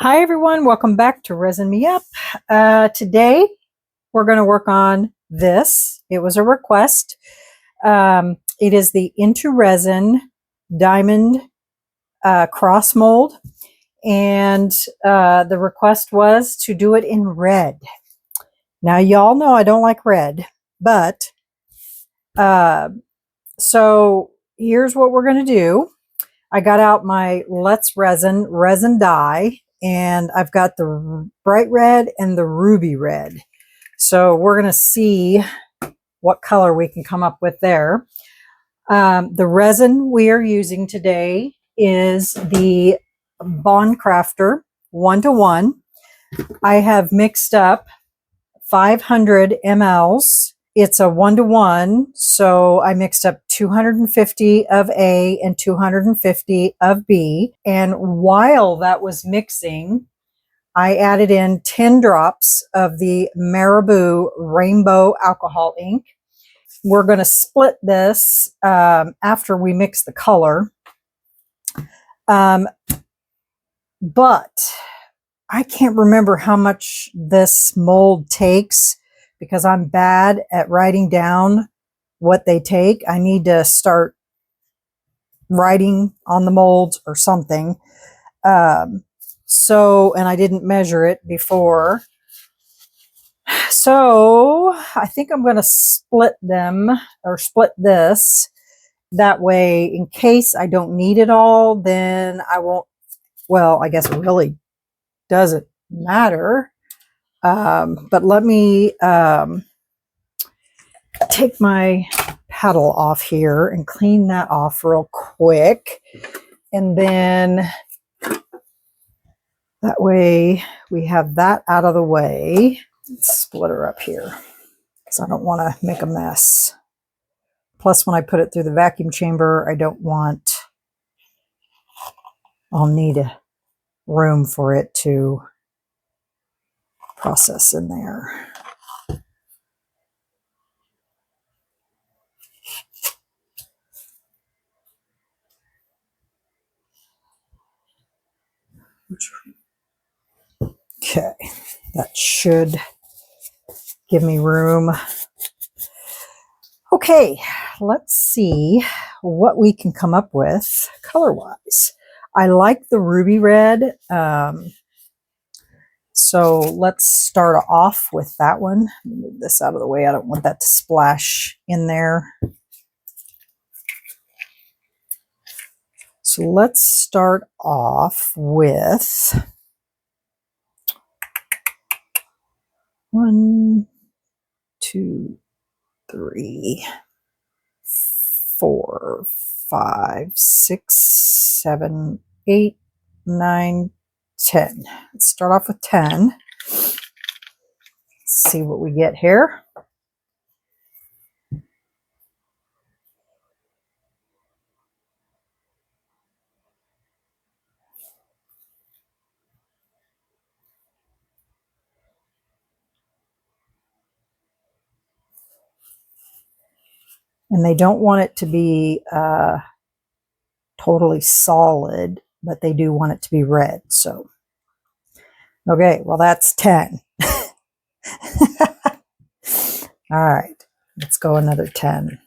Hi everyone, welcome back to Resin Me Up. Today we're going to work on this. It was a request. It is the Into Resin Diamond cross mold, and the request was to do it in red. Now y'all know I don't like red, but so here's what we're going to do. I got out my Let's resin dye, and I've got the bright red and the ruby red. So we're going to see what color we can come up with there. The resin we are using today is the Bond Crafter 1:1. I have mixed up 500 mLs. It's a 1:1, so I mixed up 250 of A and 250 of B. And while that was mixing, I added in 10 drops of the Marabou Rainbow Alcohol Ink. We're going to split this after we mix the color. But I can't remember how much this mold takes, because I'm bad at writing down what they take. I need to start writing on the molds or something. And I didn't measure it before. So I think I'm going to split them, or split this. That way, in case I don't need it all, then I won't, well, I guess it really doesn't matter. But let me take my paddle off here and clean that off real quick. And then that way we have that out of the way. Let's split her up here, because I don't want to make a mess. Plus, when I put it through the vacuum chamber, I'll need a room for it to process in there. Okay, that should give me room. Okay, let's see what we can come up with color-wise. I like the ruby red, so let's start off with that one. Move this out of the way. I don't want that to splash in there. So let's start off with 1, 2, 3, 4, 5, 6, 7, 8, 9, 10. Let's start off with 10. Let's see what we get here. And they don't want it to be totally solid, but they do want it to be red. So, okay, well, that's 10. All right, let's go another 10.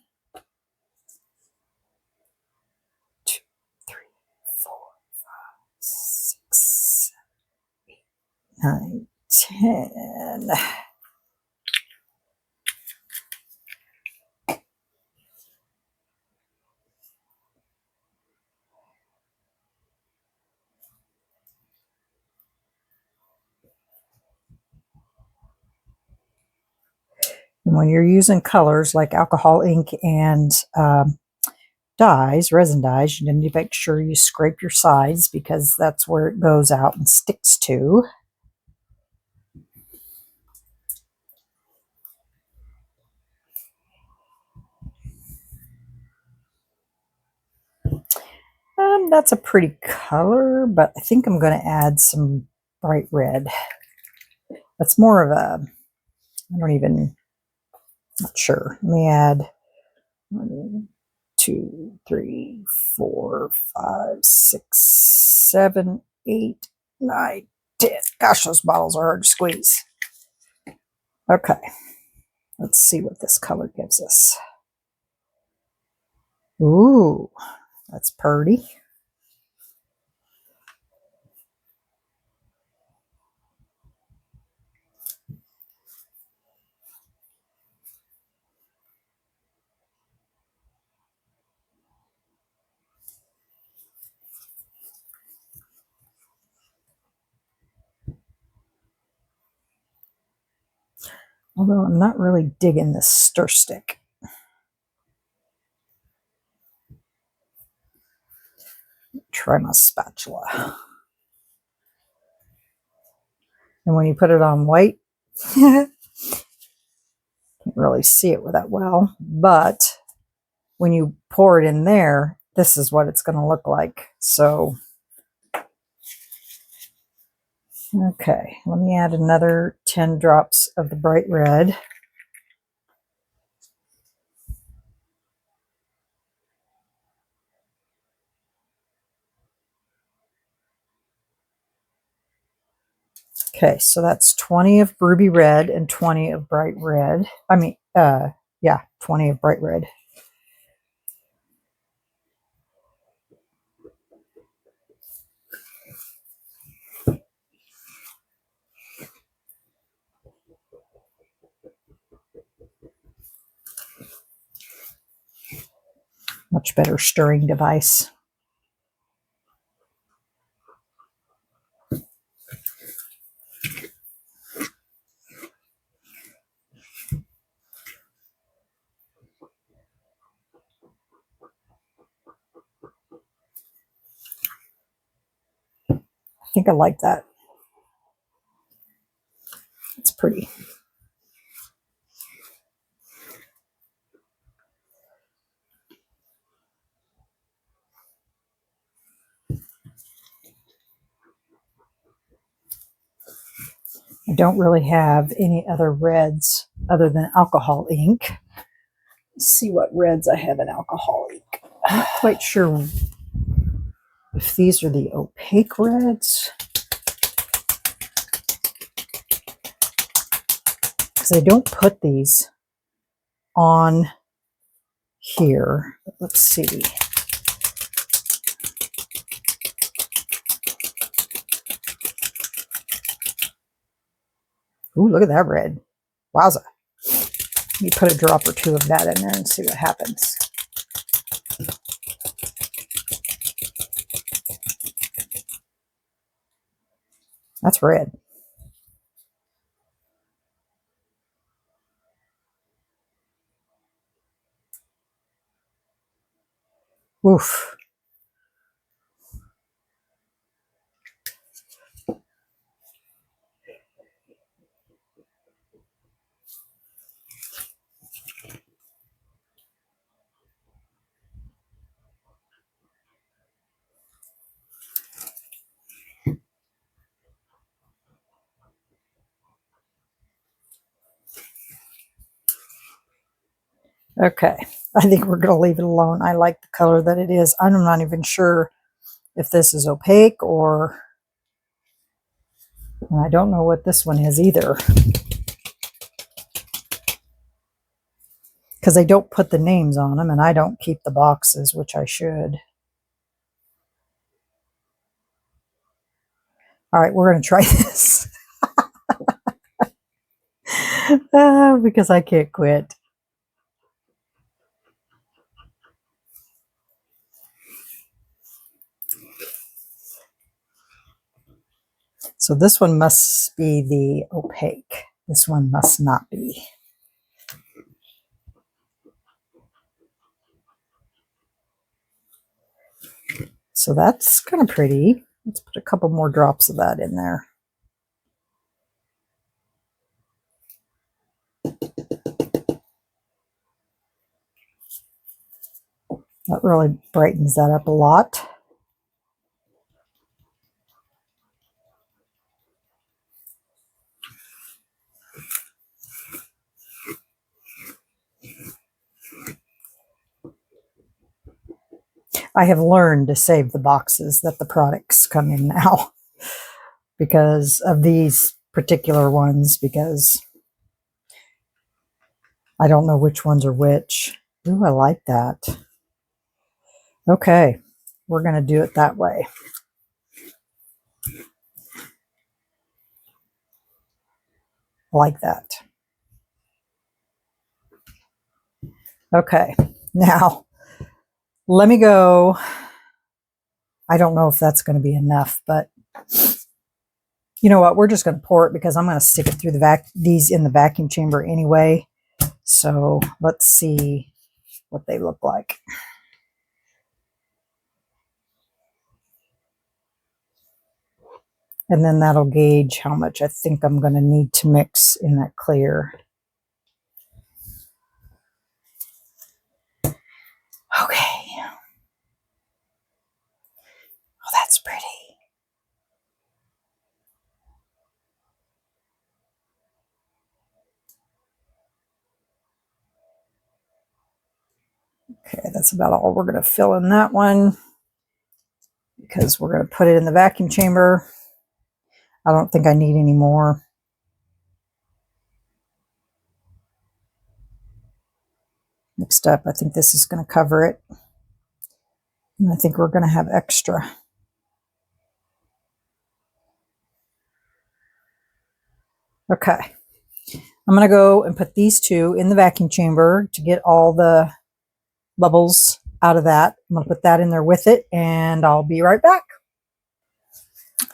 2, 3, 4, 5, 6, 7, 8, 9, 10. And when you're using colors like alcohol ink and dyes, resin dyes, you need to make sure you scrape your sides, because that's where it goes out and sticks to. That's a pretty color, but I think I'm going to add some bright red. That's more of a, not sure. Let me add 1, 2, 3, 4, 5, 6, 7, 8, 9, Gosh, those bottles are hard to squeeze. Okay, let's see what this color gives us. Ooh, that's pretty. Although I'm not really digging this stir stick. Try my spatula. And when you put it on white, can't really see it that well, but when you pour it in there, this is what it's going to look like. So, okay, let me add another 10 drops of the bright red. Okay, so that's 20 of ruby red and 20 of bright red. I mean, yeah, 20 of bright red. Much better stirring device. I think I like that. It's pretty. I don't really have any other reds other than alcohol ink. Let's see what reds I have in alcohol ink. I'm not quite sure if these are the opaque reds, because I don't put these on here. Let's see. Ooh, look at that red. Wowza. Let me put a drop or two of that in there and see what happens. That's red. Oof. Okay, I think we're going to leave it alone. I like the color that it is. I'm not even sure if this is opaque or... And I don't know what this one is either, because I don't put the names on them and I don't keep the boxes, which I should. All right, we're going to try this because I can't quit. So this one must be the opaque. This one must not be. So that's kind of pretty. Let's put a couple more drops of that in there. That really brightens that up a lot. I have learned to save the boxes that the products come in now. because of these particular ones, because I don't know which ones are which. Ooh, I like that. Okay, we're going to do it that way. Like that. Okay, now let me go. I don't know if that's going to be enough, but you know what? We're just going to pour it because I'm going to stick it through these in the vacuum chamber anyway. So let's see what they look like. And then that'll gauge how much I think I'm going to need to mix in that clear. Okay. Oh, that's pretty. Okay, that's about all we're going to fill in that one because we're going to put it in the vacuum chamber. I don't think I need any more. Mixed up. I think this is going to cover it. And I think we're going to have extra. Okay. I'm going to go and put these two in the vacuum chamber to get all the bubbles out of that. I'm going to put that in there with it, and I'll be right back.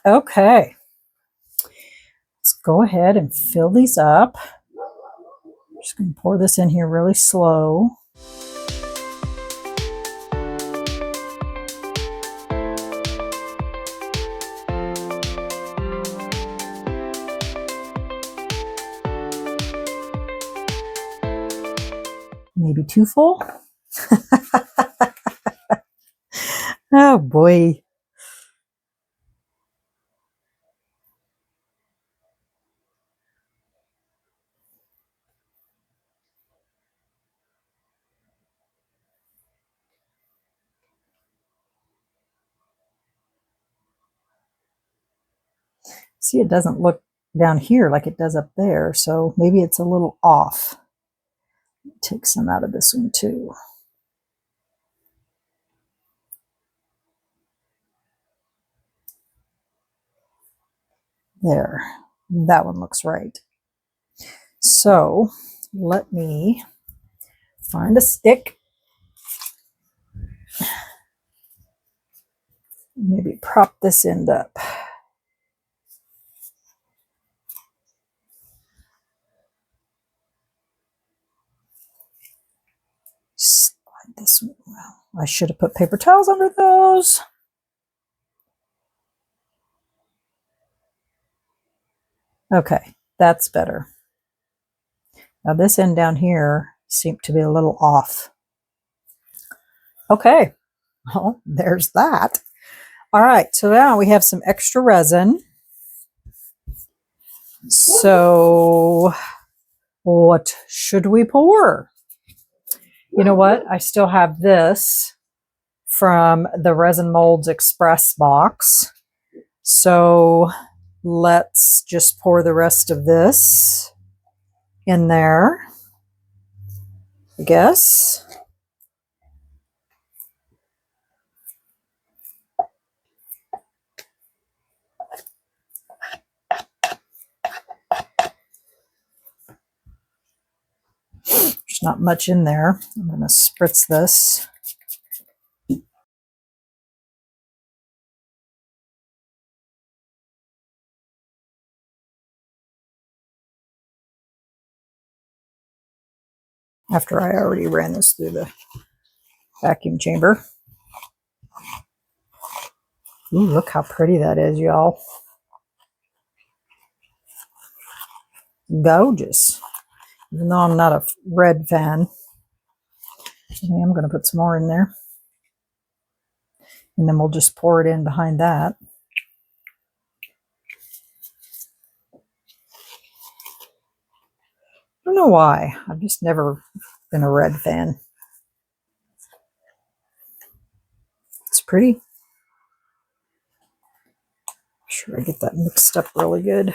Okay. Let's go ahead and fill these up. I'm just going to pour this in here really slow. Maybe too full. Oh boy. See, it doesn't look down here like it does up there, so maybe it's a little off. Take some out of this one too. There, that one looks right. So let me find a stick. Maybe prop this end up. Slide this one. Well, I should have put paper towels under those. Okay, that's better. Now this end down here seemed to be a little off. Okay, well, there's that. All right, so now we have some extra resin. So what should we pour? You know what? I still have this from the Resin Molds Express box. So let's just pour the rest of this in there, I guess. There's not much in there. I'm going to spritz this. After I already ran this through the vacuum chamber. Ooh, look how pretty that is, y'all. Gorgeous. Even though I'm not a red fan, I am going to put some more in there. And then we'll just pour it in behind that. I don't know why. I've just never been a red fan. It's pretty. Sure, I get that mixed up really good.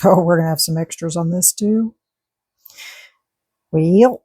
Oh, we're going to have some extras on this too. Well,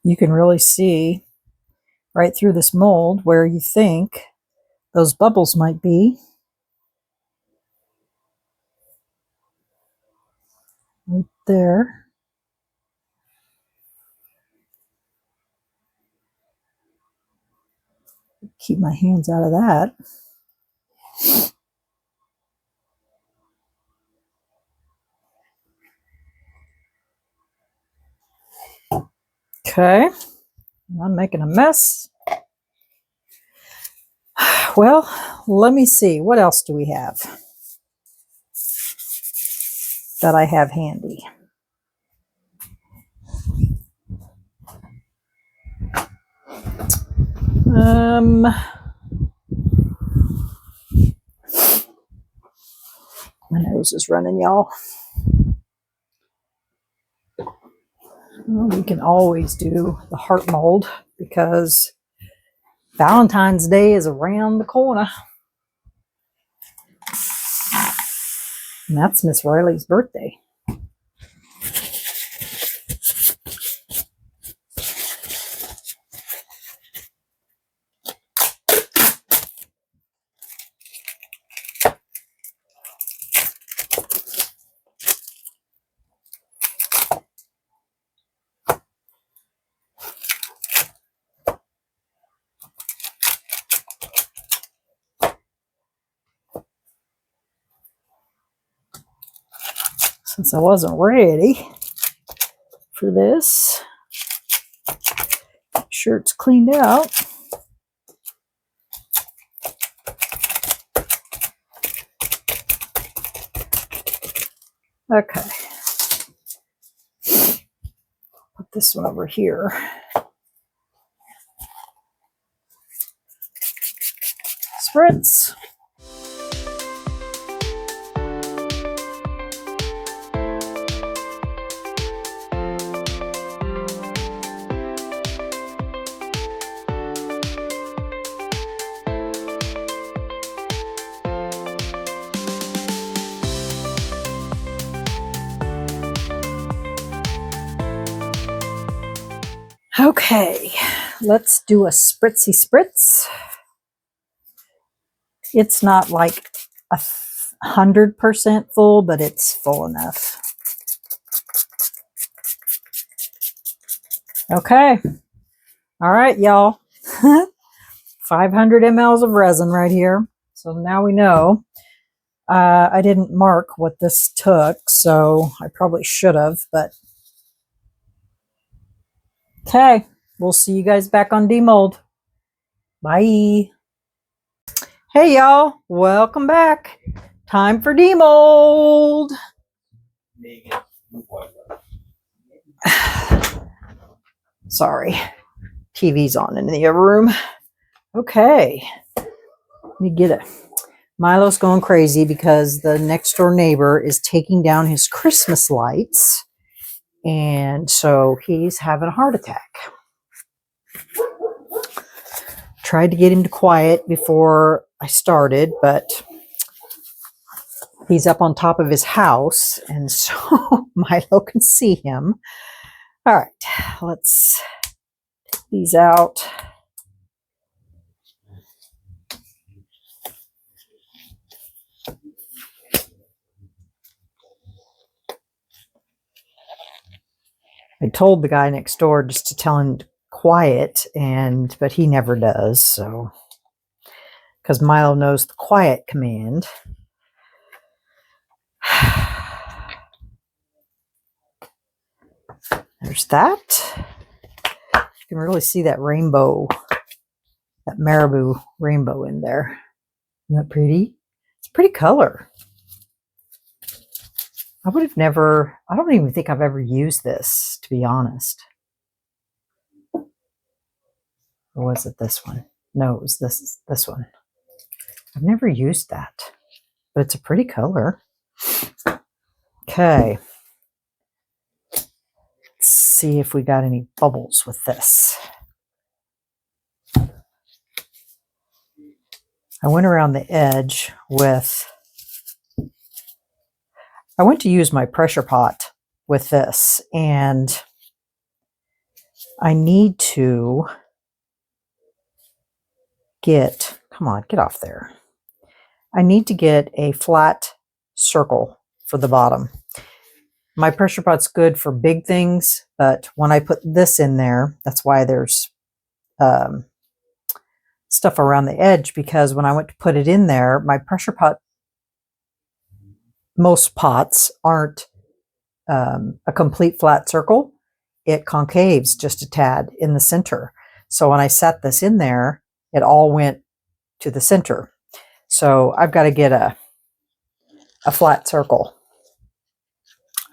you can really see right through this mold where you think those bubbles might be. Right there. Keep my hands out of that. Okay, I'm making a mess. Well, let me see. What else do we have that I have handy? My nose is running, y'all. Well, we can always do the heart mold because Valentine's Day is around the corner. And that's Miss Riley's birthday. Since I wasn't ready for this, make sure it's cleaned out. Okay. Put this one over here. Spritz. Okay, let's do a spritzy spritz. It's not like 100% full, but it's full enough. Okay. All right, y'all. 500 mLs of resin right here. So now we know. I didn't mark what this took, so I probably should have, but okay. We'll see you guys back on demold. Bye. Hey, y'all. Welcome back. Time for demold. Sorry. TV's on in the other room. Okay. Let me get it. Milo's going crazy because the next door neighbor is taking down his Christmas lights. And so he's having a heart attack. Tried to get him to quiet before I started, but He's up on top of his house, and so Milo can see him. All right, let's take these out. I told the guy next door just to tell him to quiet, but he never does, so because Milo knows the quiet command. There's that. You can really see that rainbow, that marabou rainbow in there. Isn't that pretty? It's a pretty color. I would have never, I don't even think I've ever used this, to be honest. Or was it this one? No, it was this one. I've never used that, but it's a pretty color. Okay. Let's see if we got any bubbles with this. I went around the edge with, I went to use my pressure pot with this, and I need to get, come on, get off there. I need to get a flat circle for the bottom. My pressure pot's good for big things, but when I put this in there, that's why there's stuff around the edge, because when I went to put it in there, my pressure pot, most pots aren't a complete flat circle. It concaves just a tad in the center. So when I set this in there, it all went to the center. So I've got to get a flat circle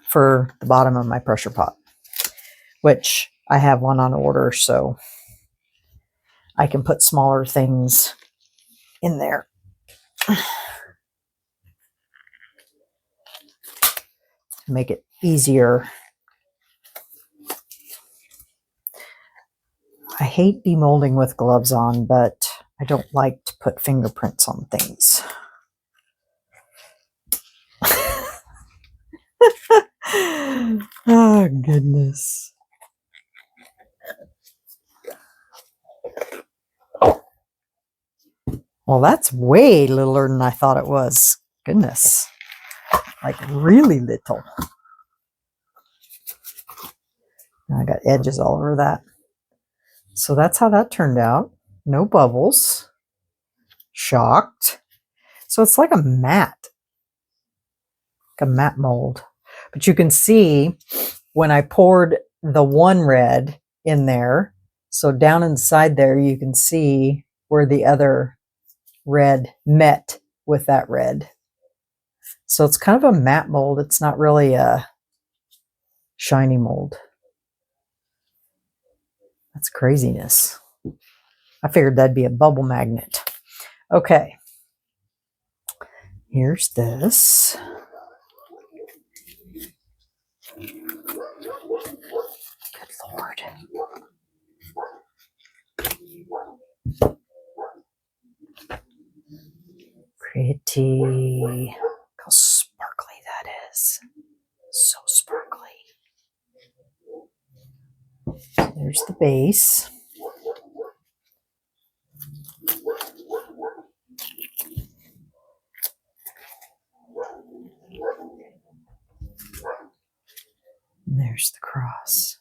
for the bottom of my pressure pot, which I have one on order, so I can put smaller things in there. Make it easier. I hate demolding with gloves on, but I don't like to put fingerprints on things. Oh, goodness. Well, that's way littler than I thought it was. Goodness. Like really little. I got edges all over that. So that's how that turned out. No bubbles. Shocked. So it's like a matte. Like a matte mold. But you can see when I poured the one red in there, so down inside there you can see where the other red met with that red. So it's kind of a matte mold. It's not really a shiny mold. That's craziness. I figured that'd be a bubble magnet. Okay. Here's this. Good Lord. Pretty. Look how sparkly that is. So sparkly. There's the base. And there's the cross.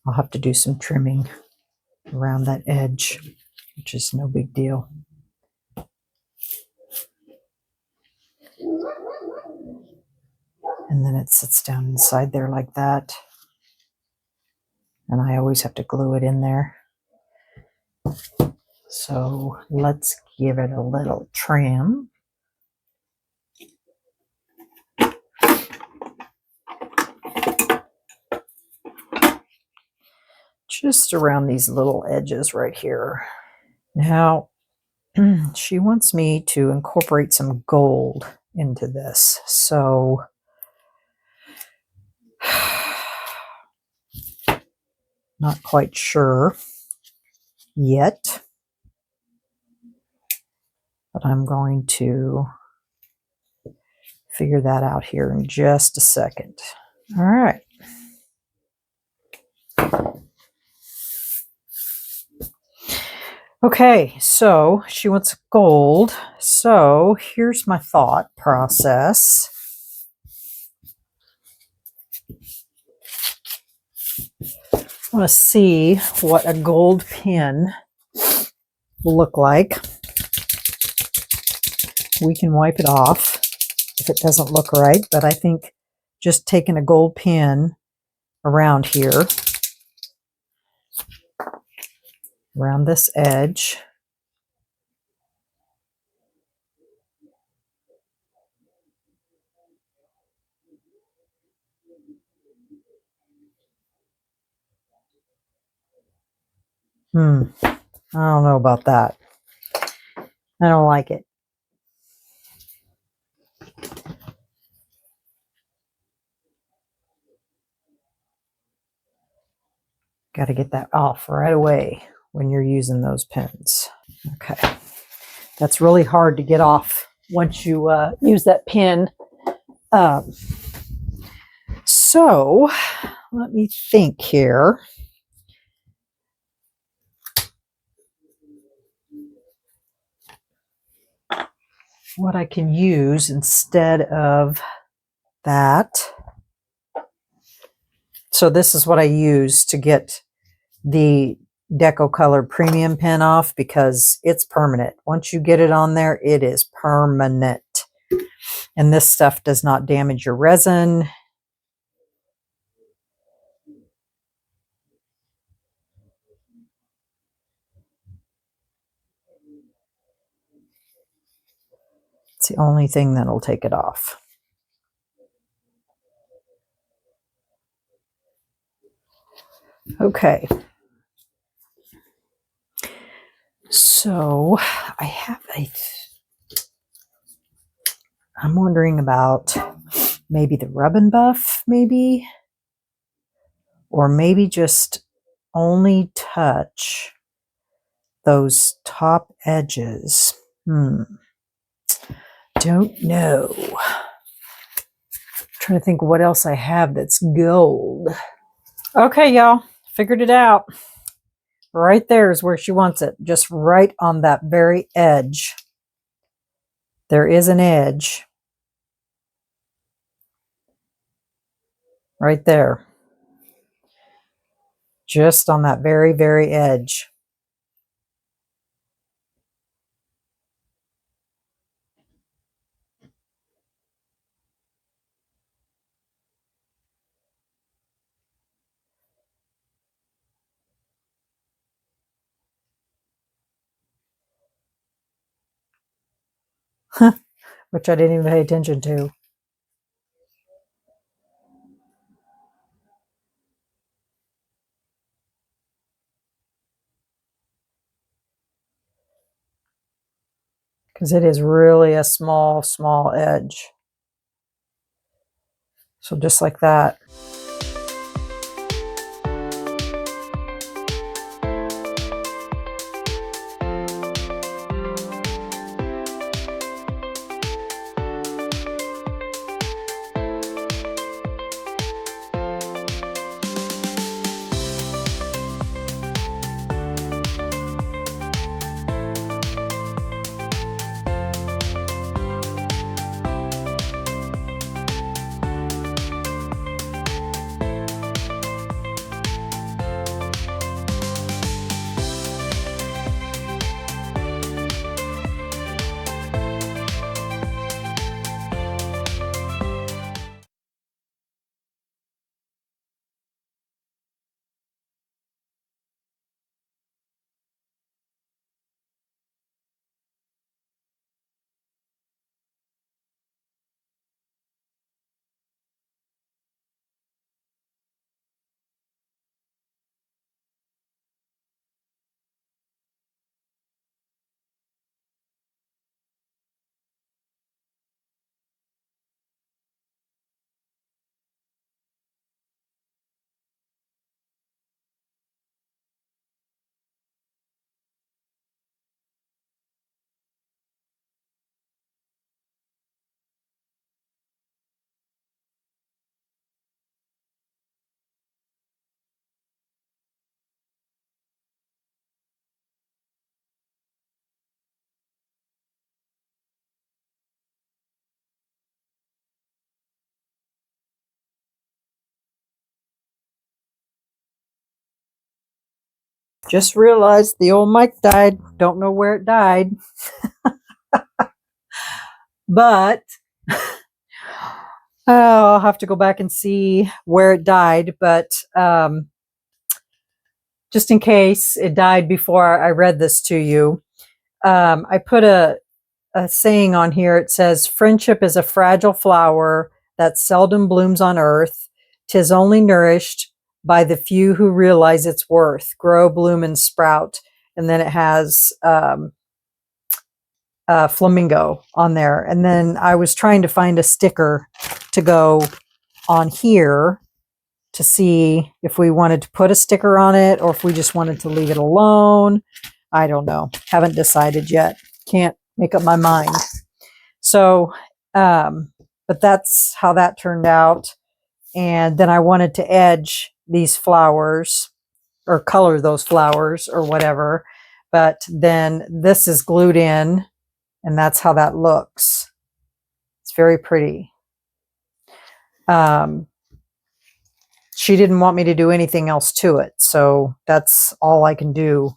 I'll have to do some trimming around that edge, which is no big deal. And then it sits down inside there like that. And I always have to glue it in there. So let's give it a little trim. Just around these little edges right here. Now, she wants me to incorporate some gold into this. So not quite sure yet, but I'm going to figure that out here in just a second. All right. Okay, so she wants gold. So here's my thought process. I want to see what a gold pin will look like. We can wipe it off if it doesn't look right, but I think just taking a gold pin around here, around this edge, I don't know about that. I don't like it. Got to get that off right away when you're using those pins. Okay. That's really hard to get off once you use that pin. So let me think here. What I can use instead of that. So this is what I use to get the Deco Color Premium pen off, because it's permanent. Once you get it on there, it is permanent. And this stuff does not damage your resin. It's the only thing that'll take it off. Okay. So I have I'm wondering about maybe the rub and buff, maybe, or maybe just only touch those top edges. Don't know. Trying to think what else I have that's gold. Okay, y'all, figured it out. Right there is where she wants it, just right on that very edge. There is an edge right there, just on that very, very edge. Which I didn't even pay attention to. Because it is really a small, small edge. So just like that. Just realized the old mic died. Don't know where it died. But I'll have to go back and see where it died. But just in case it died before I read this to you, I put a saying on here. It says, friendship is a fragile flower that seldom blooms on earth. 'Tis only nourished by the few who realize its worth. Grow, bloom, and sprout. And then it has flamingo on there. And then I was trying to find a sticker to go on here to see if we wanted to put a sticker on it or if we just wanted to leave it alone. I don't know. Haven't decided yet. Can't make up my mind. So, but that's how that turned out. And then I wanted to edge these flowers or color those flowers or whatever. But then this is glued in and that's how that looks. It's very pretty. She didn't want me to do anything else to it. So that's all I can do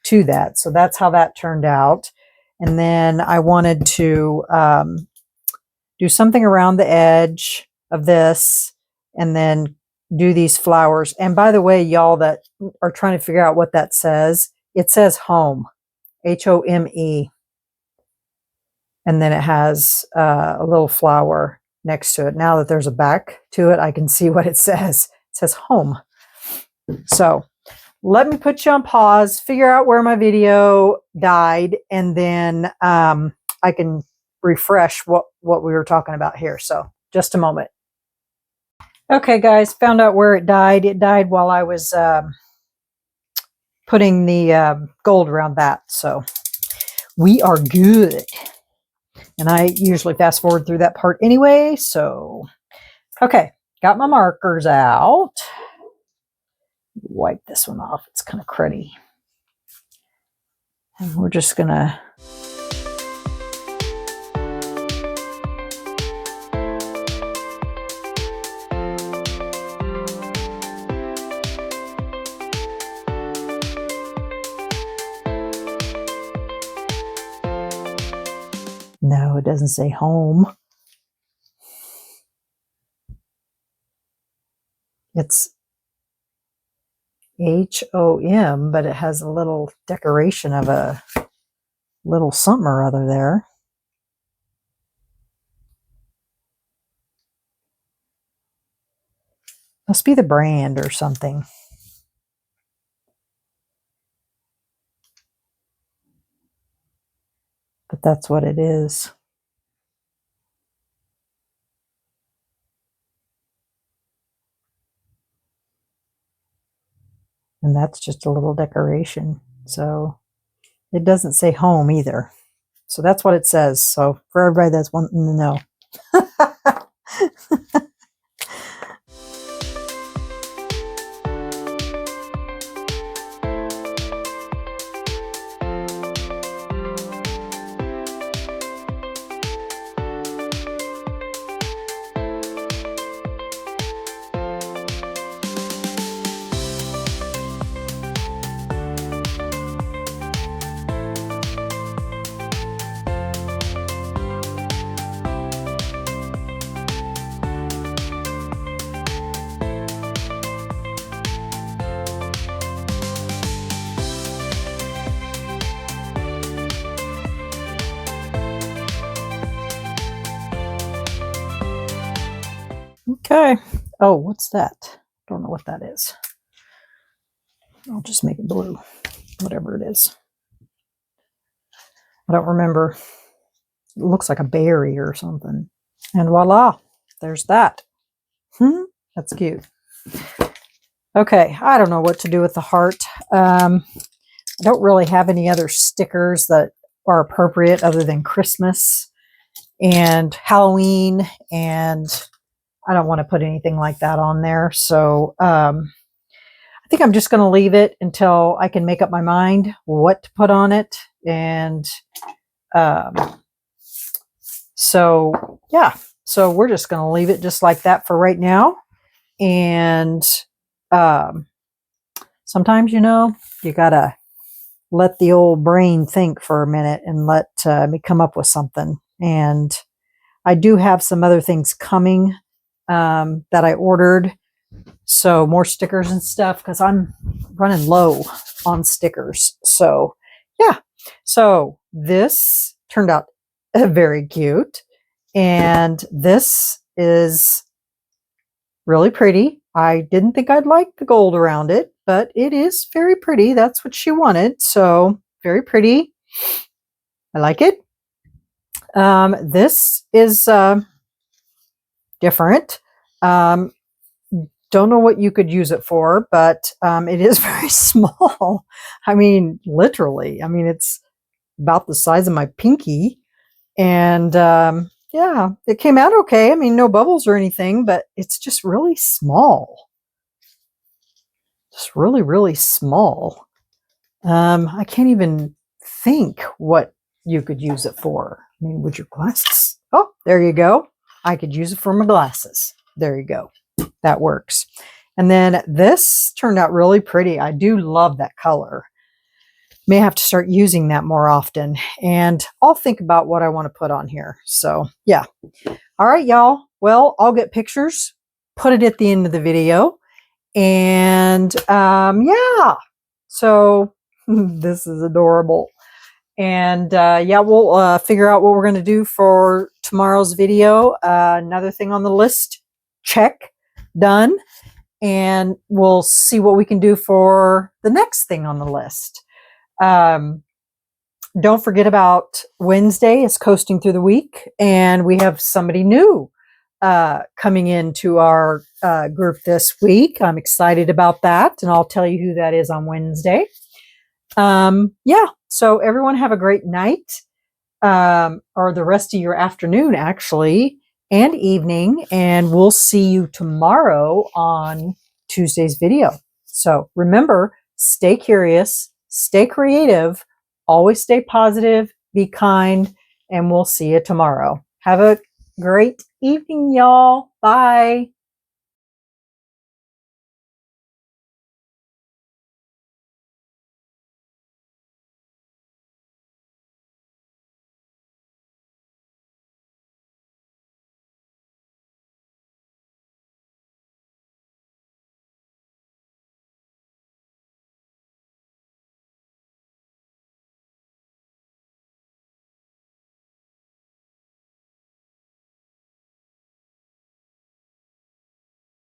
to that. So that's how that turned out. And then I wanted to do something around the edge of this and then do these flowers. And by the way, y'all that are trying to figure out what that says, it says home, H-O-M-E. And then it has a little flower next to it. Now that there's a back to it, I can see what it says. It says home. So let me put you on pause, figure out where my video died, and then I can refresh what we were talking about here. So just a moment. Okay, guys, found out where it died. It died while I was putting the gold around that. So we are good. And I usually fast forward through that part anyway. So, okay, got my markers out. Wipe this one off. It's kind of cruddy. And we're just going to... No, it doesn't say home. It's H-O-M, but it has a little decoration of a little something or other there. Must be the brand or something. But that's what it is. And that's just a little decoration. So it doesn't say home either. So that's what it says. So for everybody that's wanting to know. Okay. Oh, what's that? Don't know what that is. I'll just make it blue, whatever it is. I don't remember. It looks like a berry or something. And voila, there's that. That's cute. Okay, I don't know what to do with the heart. I don't really have any other stickers that are appropriate other than Christmas and Halloween, and I don't want to put anything like that on there. So I think I'm just going to leave it until I can make up my mind what to put on it. And so, yeah, so we're just going to leave it just like that for right now. And so sometimes, you know, you gotta let the old brain think for a minute and let me come up with something. And I do have some other things coming that I ordered. So more stickers and stuff because I'm running low on stickers. So yeah, so this turned out very cute. And this is really pretty. I didn't think I'd like the gold around it, but it is very pretty. That's what she wanted. So very pretty. I like it. This is different. Don't know what you could use it for, but it is very small. I mean, literally. I mean, it's about the size of my pinky. And yeah, it came out okay. I mean, no bubbles or anything, but it's just really small. Just really, really small. I can't even think what you could use it for. I mean, would your glasses? Oh, there you go. I could use it for my glasses. There you go. That works. And then this turned out really pretty. I do love that color. May have to start using that more often. And I'll think about what I want to put on here. So yeah. All right, y'all. Well, I'll get pictures, put it at the end of the video. And yeah. So this is adorable. And yeah, we'll figure out what we're going to do for tomorrow's video. Another thing on the list, check, done. And we'll see what we can do for the next thing on the list. Don't forget about Wednesday. It's coasting through the week. And we have somebody new coming into our group this week. I'm excited about that. And I'll tell you who that is on Wednesday. Yeah, so everyone have a great night, or the rest of your afternoon, actually, and evening, and we'll see you tomorrow on Tuesday's video. So remember, stay curious, stay creative, always stay positive, be kind, and we'll see you tomorrow. Have a great evening, y'all. Bye.